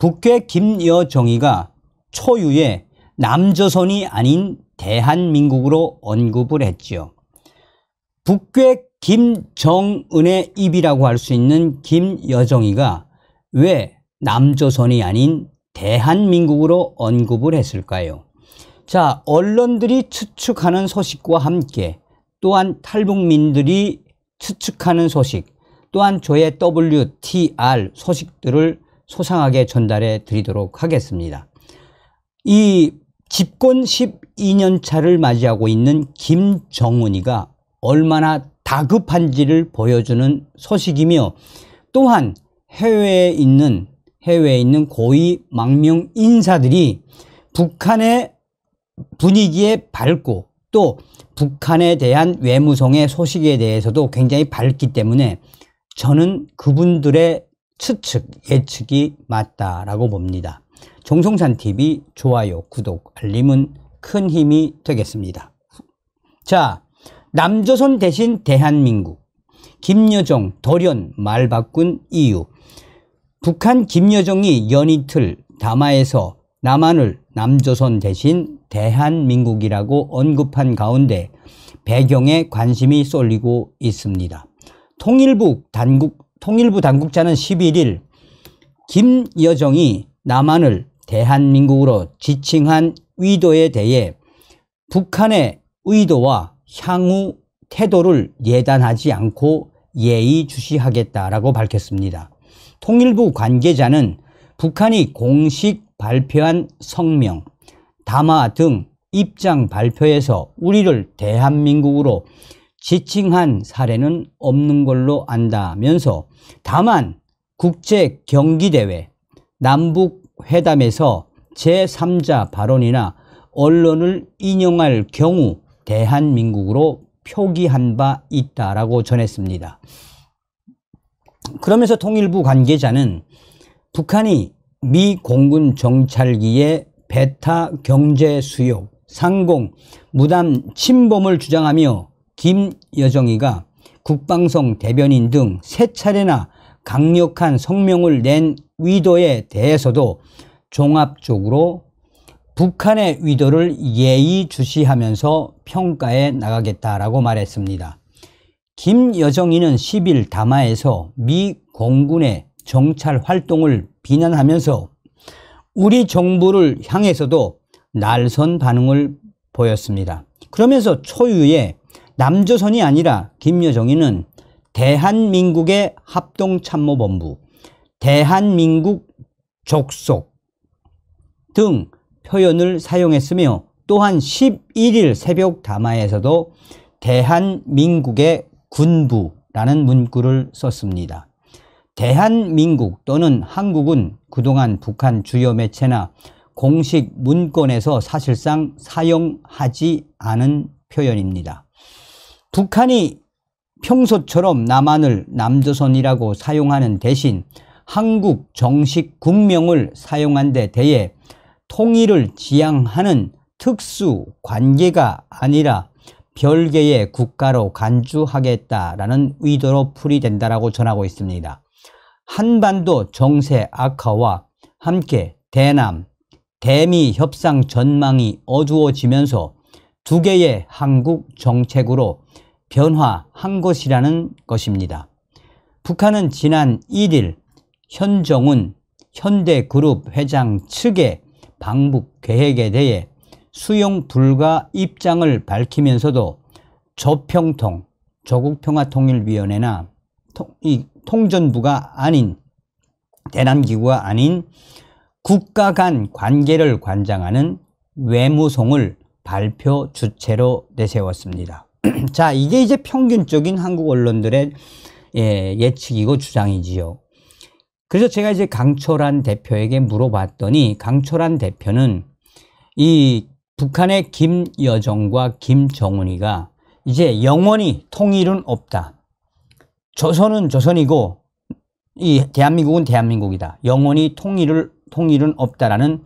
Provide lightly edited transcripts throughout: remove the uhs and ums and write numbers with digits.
북괴 김여정이가 초유의 남조선이 아닌 대한민국으로 언급을 했지요. 북괴 김정은의 입이라고 할 수 있는 김여정이가 왜 남조선이 아닌 대한민국으로 언급을 했을까요? 자, 언론들이 추측하는 소식과 함께 또한 탈북민들이 추측하는 소식, 또한 저의 WTR 소식들을 소상하게 전달해 드리도록 하겠습니다. 이 집권 12년 차를 맞이하고 있는 김정은이가 얼마나 다급한지를 보여주는 소식이며, 또한 해외에 있는 고위 망명 인사들이 북한의 분위기에 밝고 또 북한에 대한 외무성의 소식에 대해서도 굉장히 밝기 때문에 저는 그분들의 추측, 예측이 맞다라고 봅니다. 정성산TV 좋아요, 구독, 알림은 큰 힘이 되겠습니다. 자, 남조선 대신 대한민국, 김여정 돌연 말 바꾼 이유. 북한 김여정이 연이틀 담화에서 남한을 남조선 대신 대한민국이라고 언급한 가운데 배경에 관심이 쏠리고 있습니다. 통일부 당국자는 11일 김여정이 남한을 대한민국으로 지칭한 의도에 대해 북한의 의도와 향후 태도를 예단하지 않고 예의주시하겠다라고 밝혔습니다. 통일부 관계자는 북한이 공식 발표한 성명, 담화 등 입장 발표에서 우리를 대한민국으로 지칭한 사례는 없는 걸로 안다면서, 다만 국제경기대회, 남북회담에서 제3자 발언이나 언론을 인용할 경우 대한민국으로 표기한 바 있다라고 전했습니다. 그러면서 통일부 관계자는 북한이 미 공군 정찰기의 베타 경제 수용, 상공, 무담 침범을 주장하며 김여정이가 국방성 대변인 등 세 차례나 강력한 성명을 낸 의도에 대해서도 종합적으로 북한의 의도를 예의주시하면서 평가해 나가겠다라고 말했습니다. 김여정이는 10일 담화에서 미 공군의 정찰 활동을 비난하면서 우리 정부를 향해서도 날선 반응을 보였습니다. 그러면서 초유의 남조선이 아니라 김여정이는 대한민국의 합동참모본부, 대한민국 족속 등 표현을 사용했으며, 또한 11일 새벽 담화에서도 대한민국의 군부라는 문구를 썼습니다. 대한민국 또는 한국은 그동안 북한 주요 매체나 공식 문건에서 사실상 사용하지 않은 표현입니다. 북한이 평소처럼 남한을 남조선이라고 사용하는 대신 한국 정식 국명을 사용한 데 대해 통일을 지향하는 특수 관계가 아니라 별개의 국가로 간주하겠다라는 의도로 풀이된다라고 전하고 있습니다. 한반도 정세 악화와 함께 대남, 대미 협상 전망이 어두워지면서 두 개의 한국 정책으로 변화한 것이라는 것입니다. 북한은 지난 1일 현정훈 현대그룹 회장 측의 방북 계획에 대해 수용 불가 입장을 밝히면서도 조평통, 조국평화통일위원회나 통전부가 아닌, 대남기구가 아닌 국가 간 관계를 관장하는 외무성을 발표 주체로 내세웠습니다. 자, 이게 이제 평균적인 한국 언론들의 예측이고 주장이지요. 그래서 제가 이제 강철한 대표에게 물어봤더니, 강철한 대표는 이 북한의 김여정과 김정은이가 이제 영원히 통일은 없다. 조선은 조선이고 이 대한민국은 대한민국이다. 영원히 통일은 없다라는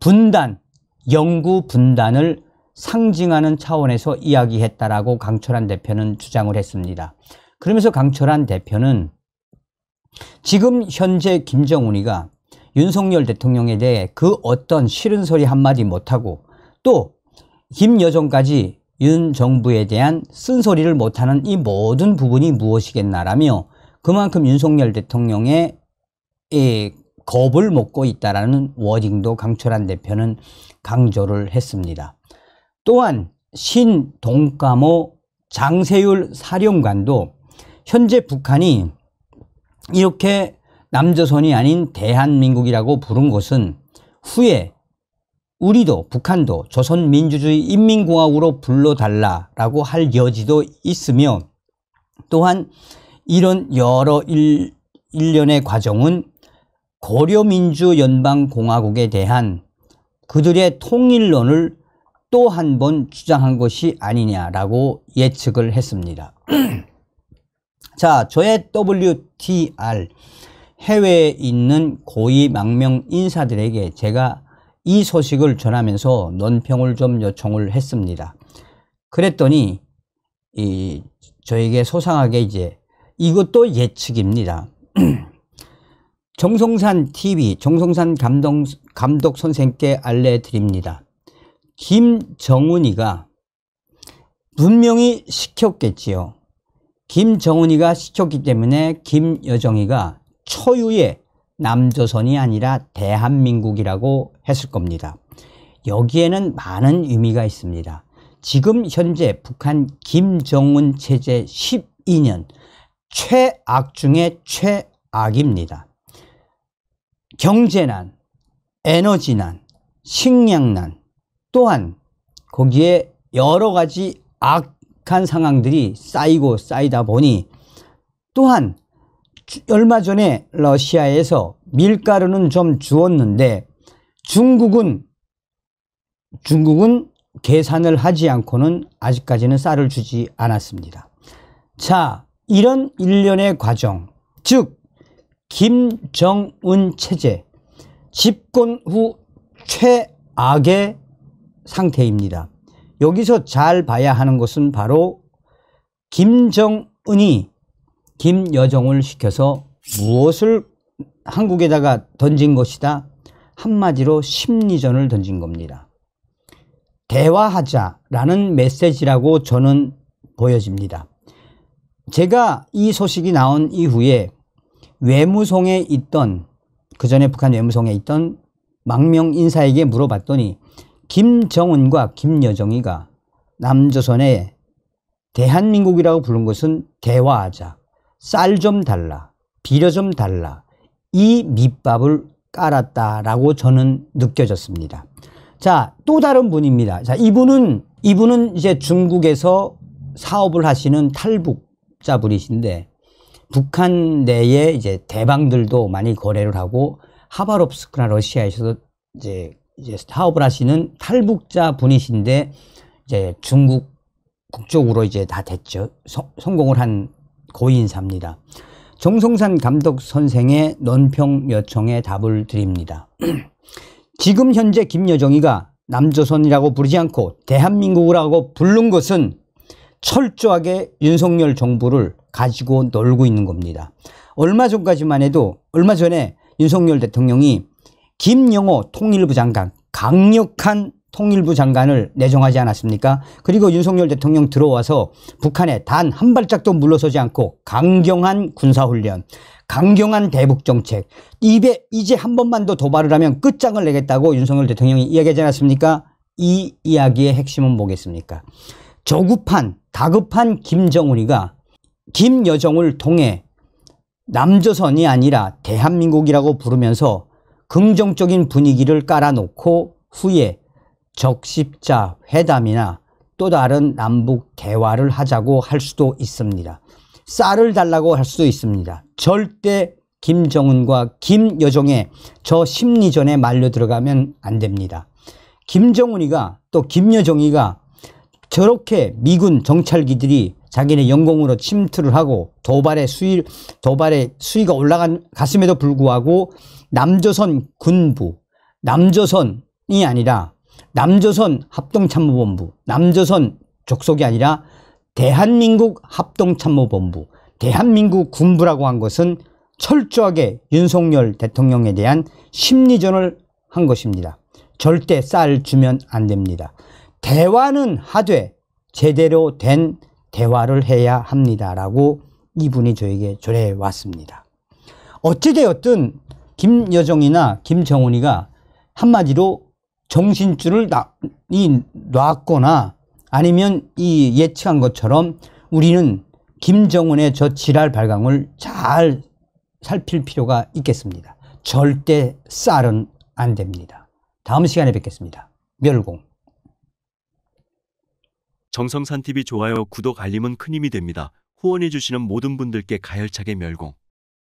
분단, 영구 분단을 상징하는 차원에서 이야기했다라고 강철한 대표는 주장을 했습니다. 그러면서 강철한 대표는 지금 현재 김정은이가 윤석열 대통령에 대해 그 어떤 싫은 소리 한마디 못하고 또 김여정까지 윤 정부에 대한 쓴소리를 못하는 이 모든 부분이 무엇이겠나라며 그만큼 윤석열 대통령의 겁을 먹고 있다라는 워딩도 강철한 대표는 강조를 했습니다. 또한 신동까모 장세율 사령관도 현재 북한이 이렇게 남조선이 아닌 대한민국이라고 부른 것은 후에 우리도 북한도 조선민주주의 인민공화국으로 불러달라라고 할 여지도 있으며 또한 이런 여러 일련의 과정은 고려민주연방공화국에 대한 그들의 통일론을 또 한 번 주장한 것이 아니냐라고 예측을 했습니다. 자, 저의 WTR 해외에 있는 고위 망명 인사들에게 제가 이 소식을 전하면서 논평을 좀 요청을 했습니다. 그랬더니 저에게 소상하게 이제 이것도 예측입니다. 정성산 TV, 정성산 감독 선생께 알려드립니다. 김정은이가 분명히 시켰겠지요. 김정은이가 시켰기 때문에 김여정이가 초유의 남조선이 아니라 대한민국이라고 했을 겁니다. 여기에는 많은 의미가 있습니다. 지금 현재 북한 김정은 체제 12년 최악 중에 최악입니다. 경제난, 에너지난, 식량난 또한 거기에 여러 가지 악한 상황들이 쌓이고 쌓이다 보니 또한 얼마 전에 러시아에서 밀가루는 좀 주었는데 중국은 계산을 하지 않고는 아직까지는 쌀을 주지 않았습니다. 자, 이런 일련의 과정, 즉 김정은 체제 집권 후 최악의 상태입니다. 여기서 잘 봐야 하는 것은 바로 김정은이 김여정을 시켜서 무엇을 한국에다가 던진 것이다? 한마디로 심리전을 던진 겁니다. 대화하자라는 메시지라고 저는 보여집니다. 제가 이 소식이 나온 이후에 외무성에 있던 그전에 북한 외무성에 있던 망명 인사에게 물어봤더니 김정은과 김여정이가 남조선에 대한민국이라고 부른 것은 대화하자, 쌀 좀 달라, 비료 좀 달라, 이 밑밥을 깔았다라고 저는 느껴졌습니다. 자, 또 다른 분입니다. 자, 이분은 이제 중국에서 사업을 하시는 탈북자 분이신데 북한 내에 이제 대방들도 많이 거래를 하고 하바롭스크나 러시아에서도 이제 사업을 하시는 탈북자 분이신데 이제 중국 국적으로 이제 다 됐죠. 성공을 한 고위인사입니다. 정성산 감독 선생의 논평 요청에 답을 드립니다. 지금 현재 김여정이가 남조선이라고 부르지 않고 대한민국이라고 부른 것은 철저하게 윤석열 정부를 가지고 놀고 있는 겁니다. 얼마 전에 윤석열 대통령이 김영호 통일부 장관, 강력한 통일부 장관을 내정하지 않았습니까? 그리고 윤석열 대통령 들어와서 북한에 단 한 발짝도 물러서지 않고 강경한 군사훈련, 강경한 대북정책, 이제 한 번만 더 도발을 하면 끝장을 내겠다고 윤석열 대통령이 이야기하지 않았습니까? 이 이야기의 핵심은 뭐겠습니까? 다급한 김정은이가 김여정을 통해 남조선이 아니라 대한민국이라고 부르면서 긍정적인 분위기를 깔아놓고 후에 적십자 회담이나 또 다른 남북 대화를 하자고 할 수도 있습니다. 쌀을 달라고 할 수도 있습니다. 절대 김정은과 김여정의 저 심리전에 말려 들어가면 안 됩니다. 김정은이가 또 김여정이가 저렇게 미군 정찰기들이 자기네 영공으로 침투를 하고 도발의 수위가 올라갔음에도 불구하고 남조선 군부, 남조선이 아니라 남조선 합동참모본부, 남조선 족속이 아니라 대한민국 합동참모본부, 대한민국 군부라고 한 것은 철저하게 윤석열 대통령에 대한 심리전을 한 것입니다. 절대 쌀 주면 안 됩니다. 대화는 하되 제대로 된 대화를 해야 합니다라고 이분이 저에게 전해 왔습니다. 어찌되었든 김여정이나 김정은이가 한마디로 정신줄을 놨거나 아니면 이 예측한 것처럼 우리는 김정은의 저 지랄 발광을 잘 살필 필요가 있겠습니다. 절대 쌀은 안 됩니다. 다음 시간에 뵙겠습니다. 멸공. 정성산TV 좋아요, 구독, 알림은 큰 힘이 됩니다. 후원해주시는 모든 분들께 가열차게 멸공.